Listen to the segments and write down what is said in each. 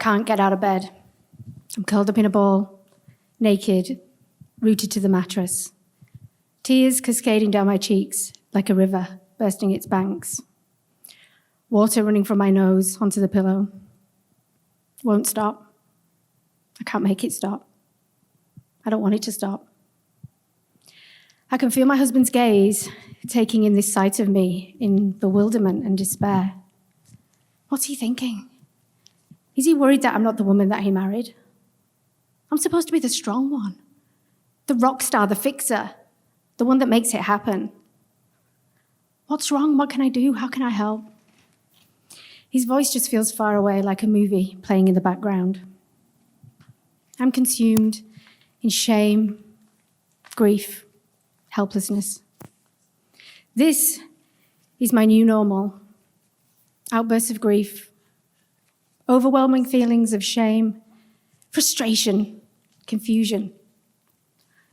can't get out of bed. I'm curled up in a ball, naked, rooted to the mattress. Tears cascading down my cheeks like a river bursting its banks. Water running from my nose onto the pillow. Won't stop. I can't make it stop. I don't want it to stop. I can feel my husband's gaze taking in this sight of me in bewilderment and despair. What's he thinking? Is he worried that I'm not the woman that he married? I'm supposed to be the strong one, the rock star, the fixer, the one that makes it happen. What's wrong? What can I do? How can I help? His voice just feels far away, like a movie playing in the background. I'm consumed in shame, grief, helplessness. This is my new normal. Outbursts of grief, overwhelming feelings of shame, frustration, confusion,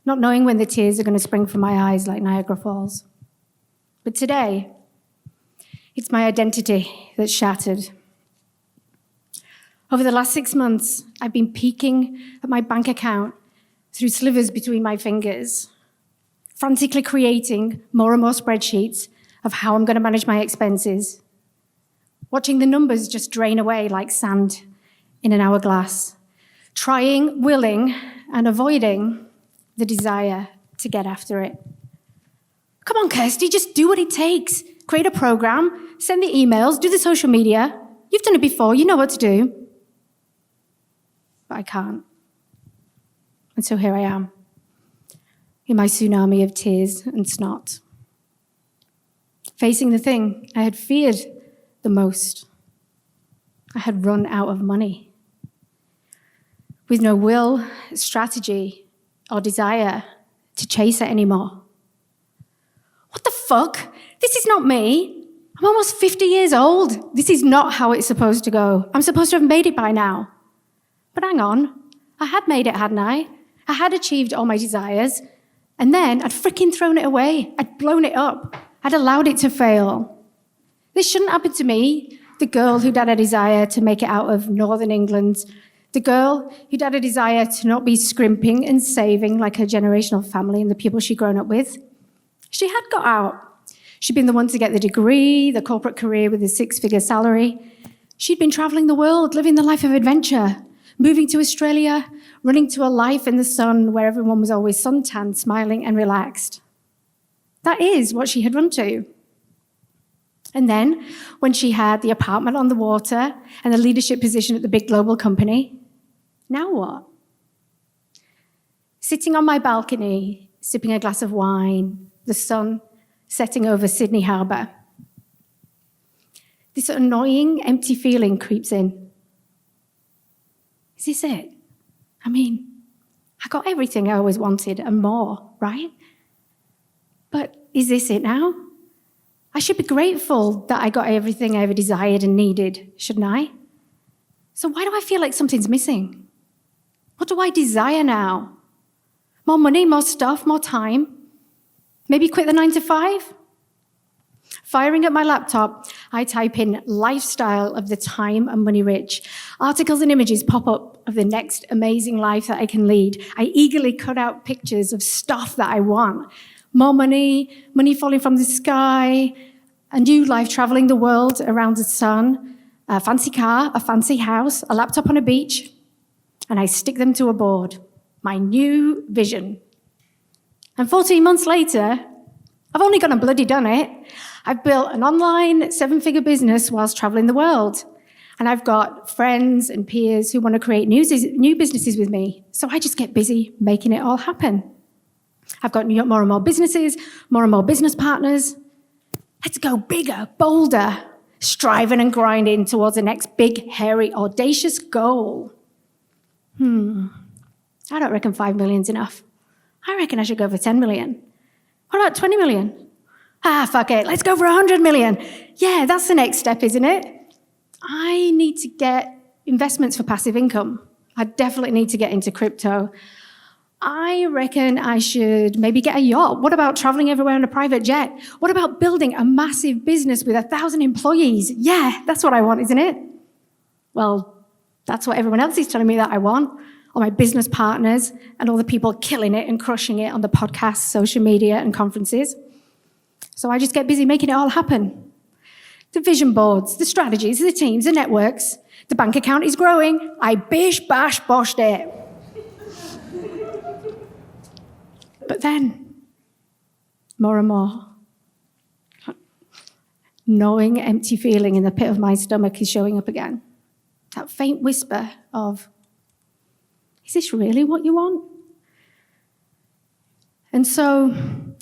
not knowing when the tears are going to spring from my eyes like Niagara Falls. But today, it's my identity that's shattered. Over the last 6 months, I've been peeking at my bank account through slivers between my fingers, frantically creating more and more spreadsheets of how I'm going to manage my expenses, watching the numbers just drain away like sand in an hourglass, trying, willing, and avoiding the desire to get after it. Come on, Kirsty, just do what it takes. Create a program, send the emails, do the social media. You've done it before, you know what to do. But I can't. And so here I am, in my tsunami of tears and snot, facing the thing I had feared the most. I had run out of money. With no will, strategy, or desire to chase it anymore. What the fuck? This is not me. I'm almost 50 years old. This is not how it's supposed to go. I'm supposed to have made it by now. But hang on. I had made it, hadn't I? I had achieved all my desires. And then I'd freaking thrown it away. I'd blown it up. I'd allowed it to fail. This shouldn't happen to me, the girl who'd had a desire to make it out of Northern England, the girl who'd had a desire to not be scrimping and saving like her generational family and the people she'd grown up with. She had got out. She'd been the one to get the degree, the corporate career with a 6-figure salary. She'd been traveling the world, living the life of adventure, moving to Australia, running to a life in the sun where everyone was always suntanned, smiling and relaxed. That is what she had run to. And then, when she had the apartment on the water and the leadership position at the big global company, now what? Sitting on my balcony, sipping a glass of wine, the sun setting over Sydney Harbour. This annoying, empty feeling creeps in. Is this it? I mean, I got everything I always wanted and more, right? But is this it now? I should be grateful that I got everything I ever desired and needed, shouldn't I? So why do I feel like something's missing? What do I desire now? More money, more stuff, more time? Maybe quit the 9 to 5? Firing up my laptop, I type in lifestyle of the time and money rich. Articles and images pop up of the next amazing life that I can lead. I eagerly cut out pictures of stuff that I want. More money, money falling from the sky, a new life traveling the world around the sun, a fancy car, a fancy house, a laptop on a beach, and I stick them to a board. My new vision. And 14 months later, I've only gone and bloody done it. I've built an online 7-figure business whilst traveling the world. And I've got friends and peers who want to create new businesses with me. So I just get busy making it all happen. I've got more and more businesses, more and more business partners. Let's go bigger, bolder, striving and grinding towards the next big, hairy, audacious goal. I don't reckon 5 million's enough. I reckon I should go for 10 million. What about 20 million? Fuck it, let's go for 100 million. Yeah, that's the next step, isn't it? I need to get investments for passive income. I definitely need to get into crypto. I reckon I should maybe get a yacht. What about traveling everywhere in a private jet? What about building a massive business with 1,000 employees? Yeah, that's what I want, isn't it? Well, That's what everyone else is telling me that I want. All my business partners and all the people killing it and crushing it on the podcasts, social media, and conferences. So I just get busy making it all happen. The vision boards, the strategies, the teams, the networks. The bank account is growing. I bish, bash, boshed it. But then, more and more, gnawing, empty feeling in the pit of my stomach is showing up again. That faint whisper of, is this really what you want? And so,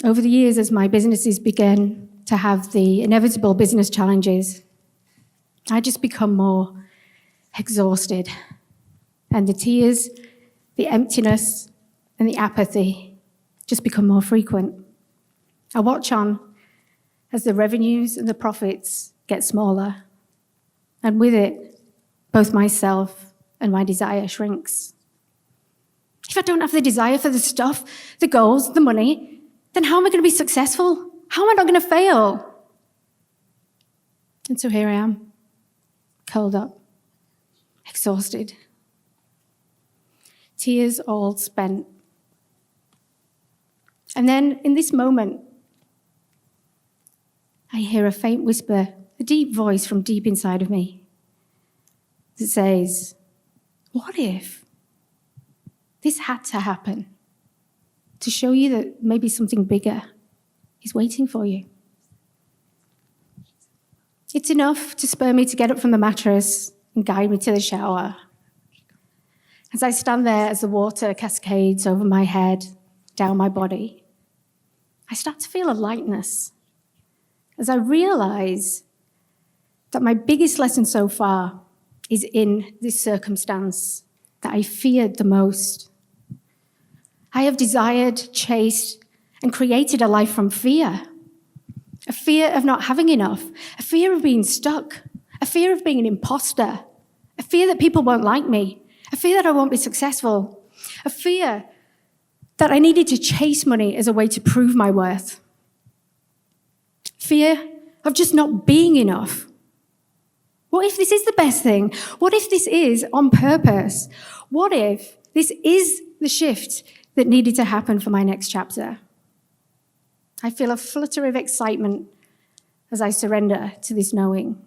over the years, as my businesses began to have the inevitable business challenges, I just become more exhausted. And the tears, the emptiness, and the apathy just become more frequent. I watch on as the revenues and the profits get smaller. And with it, both myself and my desire shrinks. If I don't have the desire for the stuff, the goals, the money, then how am I going to be successful? How am I not going to fail? And so here I am, curled up, exhausted, tears all spent. And then in this moment, I hear a faint whisper, a deep voice from deep inside of me that says, what if this had to happen to show you that maybe something bigger is waiting for you? It's enough to spur me to get up from the mattress and guide me to the shower. As I stand there as the water cascades over my head, down my body, I start to feel a lightness as I realize that my biggest lesson so far is in this circumstance that I feared the most. I have desired, chased, and created a life from fear. A fear of not having enough, a fear of being stuck, a fear of being an imposter, a fear that people won't like me, a fear that I won't be successful, a fear that I needed to chase money as a way to prove my worth. Fear of just not being enough. What if this is the best thing? What if this is on purpose? What if this is the shift that needed to happen for my next chapter? I feel a flutter of excitement as I surrender to this knowing.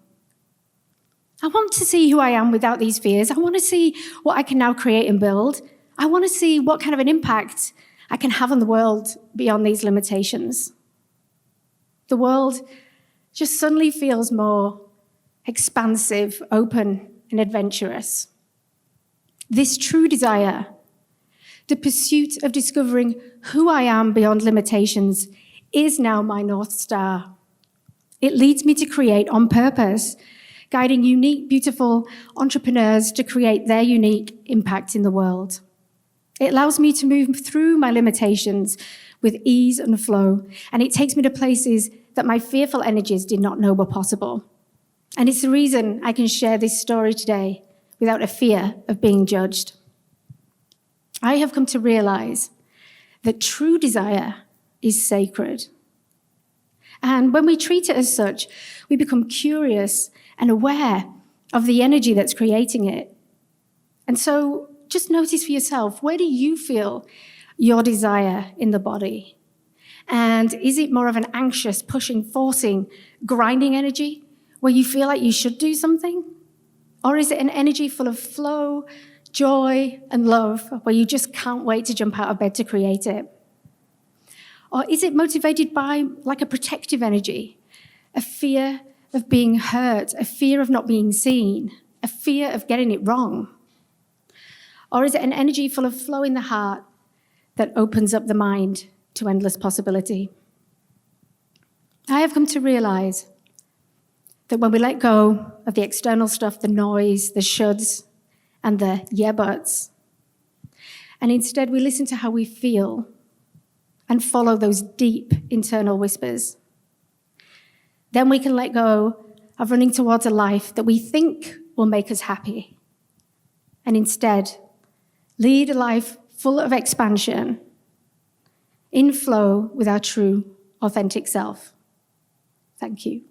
I want to see who I am without these fears. I want to see what I can now create and build. I want to see what kind of an impact I can have on the world beyond these limitations. The world just suddenly feels more expansive, open, and adventurous. This true desire, the pursuit of discovering who I am beyond limitations, is now my North Star. It leads me to create on purpose, guiding unique, beautiful entrepreneurs to create their unique impact in the world. It allows me to move through my limitations with ease and flow, and it takes me to places that my fearful energies did not know were possible. And it's the reason I can share this story today without a fear of being judged. I have come to realize that true desire is sacred. And when we treat it as such, we become curious and aware of the energy that's creating it. And so just notice for yourself, where do you feel your desire in the body? And is it more of an anxious, pushing, forcing, grinding energy where you feel like you should do something? Or is it an energy full of flow, joy, and love where you just can't wait to jump out of bed to create it? Or is it motivated by like a protective energy, a fear of being hurt, a fear of not being seen, a fear of getting it wrong? Or is it an energy full of flow in the heart that opens up the mind to endless possibility? I have come to realize that when we let go of the external stuff, the noise, the shoulds, and the yeah buts, and instead we listen to how we feel and follow those deep internal whispers, then we can let go of running towards a life that we think will make us happy, and instead lead a life full of expansion, in flow with our true, authentic self. Thank you.